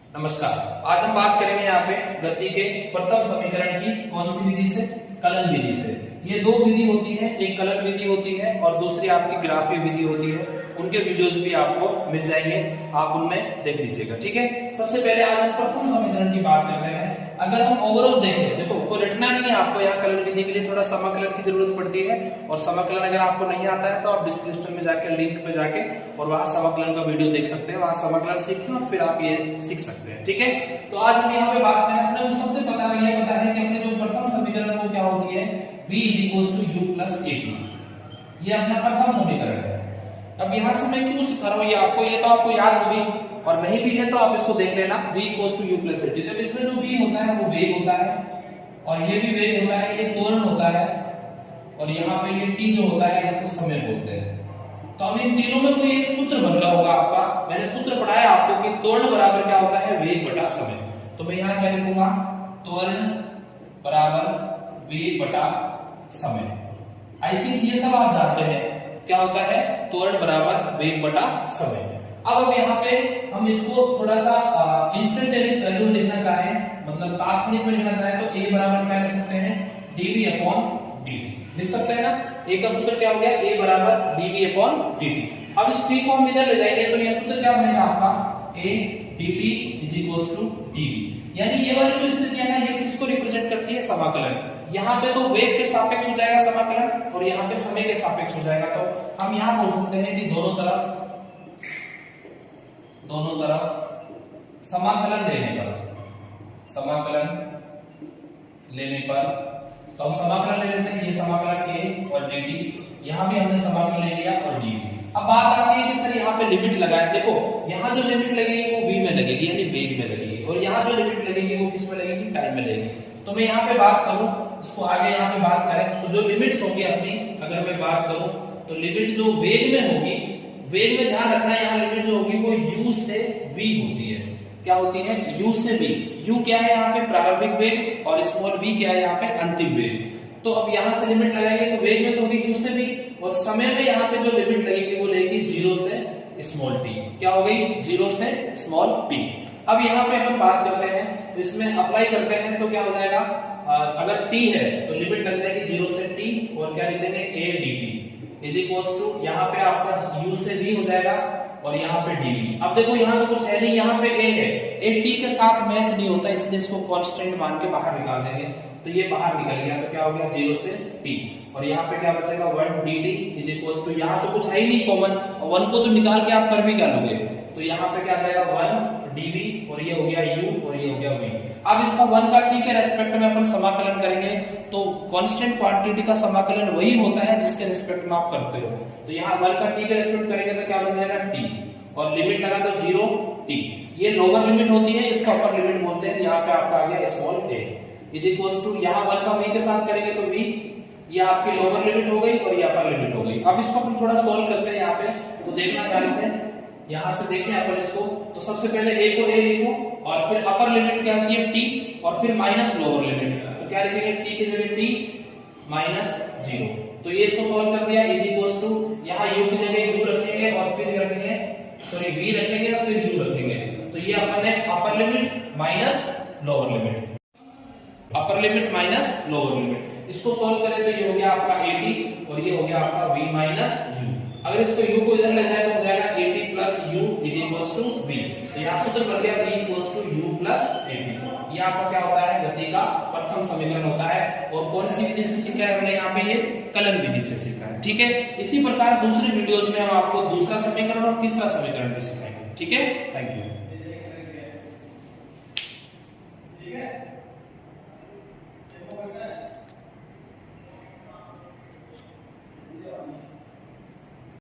नमस्कार। आज हम बात करेंगे यहाँ पे गति के प्रथम समीकरण की कौन सी विधि से? कलन विधि से। ये दो विधि होती है, एक कलन विधि होती है और दूसरी आपकी ग्राफीय विधि होती है। उनके वीडियोस भी आपको मिल जाएंगे, आप उनमें देख लीजिएगा। ठीक है, सबसे पहले आज हम प्रथम समीकरण की बात करते हैं। अगर हम ओवरऑल देखें, देखो कोई रटना नहीं है आपको, यहाँ कलन विधि के लिए थोड़ा समाकलन की जरूरत पड़ती है और समाकलन अगर आपको नहीं आता है तो आप डिस्क्रिप्शन में जाके लिंक पे जाके और वहां समाकलन का वीडियो देख सकते हैं, वहां समाकलन सीखें और फिर आप ये सीख सकते हैं। ठीक है, तो आज हम यहाँ पे बात करें, अपने को सबसे पता है कि अपने जो प्रथम समीकरण वो क्या होती है, v = u + at। ये अपना प्रथम समीकरण है। अब यहाँ से मैं क्यों सिखा रहा हूँ ये तो आपको याद होगी और नहीं भी है तो आप इसको देख लेना। v = u + at। जब इसमें जो v होता है वो वेग होता है और ये भी वेग होता है, ये त्वरण होता है और यहाँ पे ये t जो होता है इसको समय बोलते हैं। तो अब इन तीनों में कोई एक सूत्र बन रहा होगा आपका, मैंने सूत्र पढ़ाया आपको कि त्वरण बराबर क्या होता है, वेग बटा समय। तो मैं यहाँ क्या लिखूंगा, त्वरण बराबर वेग बटा समय। आई थिंक ये सब आप जानते हैं क्या होता है, त्वरण बराबर वेग बटा समय। अब यहाँ पे हम इसको थोड़ा सा इंस्टेंटेनियस वैल्यू लिखना चाहें, मतलब तात्क्षणिक में लिखना चाहें तो a बराबर क्या लिख सकते हैं, dv/dt लिख सकते हैं ना। a का सूत्र क्या हो गया, a बराबर dv/dt। अब इस p को हम इधर ले जाएंगे तो ये सूत्र क्या बनेगा आपका, a dt = dv। यानी ये वाली जो स्थिति है ना, ये किसको रिप्रेजेंट करती है, समाकलन। यहाँ पे तो वेग के सापेक्ष हो जाएगा समाकलन और यहाँ पे समय के सापेक्ष हो जाएगा। तो हम यहाँ बोल सकते हैं कि दोनों तरफ समाकलन लेने पर तो हम समाकलन ले लेते हैं, ये समाकलन a और dt, यहाँ भी हमने समाकलन ले लिया और dv। अब बात आती है कि सर यहाँ पे लिमिट लगाएं। देखो यहाँ जो लिमिट लगेगी वो v में लगेगी यानी वेग में लगेगी, और यहाँ जो लिमिट लगेगी वो किस में लगेगी, टाइम में लगेगी। तो मैं यहाँ पे बात करूं, इसको आगे यहाँ पे बात करें तो जो लिमिट्स होगी अपनी, अगर मैं बात करूं तो लिमिट जो वेग में होगी, वेग में ध्यान रखना यहाँ लिमिट जो होगी वो u से v होती है। क्या होती है, u से v। u क्या है यहाँ पे, प्रारंभिक वेग, और स्मॉल v क्या है यहाँ पे, अंतिम वेग। तो अब यहाँ से लिमिट लगाएंगे तो वेग में तो होगी u से v, और समय में यहाँ पे जो लिमिट लगेगी वो लगेगी 0 से स्मॉल t। क्या हो गई, 0 से स्मॉल t। अब यहाँ पे हम बात करते हैं तो इसमें अप्लाई करते हैं तो क्या हो जाएगा, अगर t है तो लिमिट लग जाएगी 0 से t और क्या लिख देंगे, a dt यहाँ पे आपका u से v हो जाएगा और यहाँ पे dv। अब देखो यहाँ तो कुछ है नहीं, यहाँ पे a है, a t के साथ मैच नहीं होता, इसलिए इसको कांस्टेंट मान के बाहर निकाल देंगे। तो ये बाहर निकल गया तो क्या हो गया, 0 से t, और यहाँ पे क्या बचेगा, 1 dt यहाँ तो कुछ है ही नहीं कॉमन, और 1 को तो निकाल के आप कर भी क्या लोगे, तो यहाँ पे क्या जाएगा 1 dv और ये हो गया u और ये हो गया v। अब इसका 1 का t के रेस्पेक्ट में अपन समाकलन करेंगे तो कांस्टेंट क्वांटिटी का समाकलन वही होता है जिसके रेस्पेक्ट में आप करते हो। तो यहाँ 1 का t के रेस्पेक्ट करेंगे तो क्या बन जाएगा, t, और लिमिट लगा तो 0 t। ये लोअर लिमिट होती है, इसका अपर लिमिट बोलते हैं। यहाँ पे आपका आ गया स्मॉल a यहाँ 1 का v के साथ करेंगे तो v, ये आपकी लोअर लिमिट हो गई और ये अपर लिमिट हो गई। अब इसको अपन थोड़ा सोल्व करते हैं यहाँ पे, तो देखना ध्यान से, यहाँ से देखें अपन इसको। तो सबसे पहले a को a लिखो और फिर अपर लिमिट क्या होती है t और फिर माइनस लोअर लिमिट, तो क्या लिखेंगे, t की जगह t -0। तो ये इसको सॉल्व कर दिया, यहाँ u की जगह u रखेंगे और फिर रखेंगे, सॉरी v रखेंगे और फिर u रखेंगे। तो ये अपन ने upper limit minus lower limit, upper limit minus lower limit, इसको सॉल्व करें तो ये हो गया आपका 80 और ये हो गया आपका v u। अगर इसको u को इधर ले जाए तो हो जाएगा 80 + u = v। तो यहाँ सूत्र बन गया v = u + 80। ये आपका क्या होता है, गति का प्रथम समीकरण होता है। और कौन सी विधि से सीखा है हमने यहाँ पे, ये कलन विधि से सीखा है। ठीक है, इसी प्रकार दूसरी वीडियोस में हम आपको दूसरा समीकरण और तीसरा समीकरण भी सिखाएंगे। ठीक है, थैंक यू।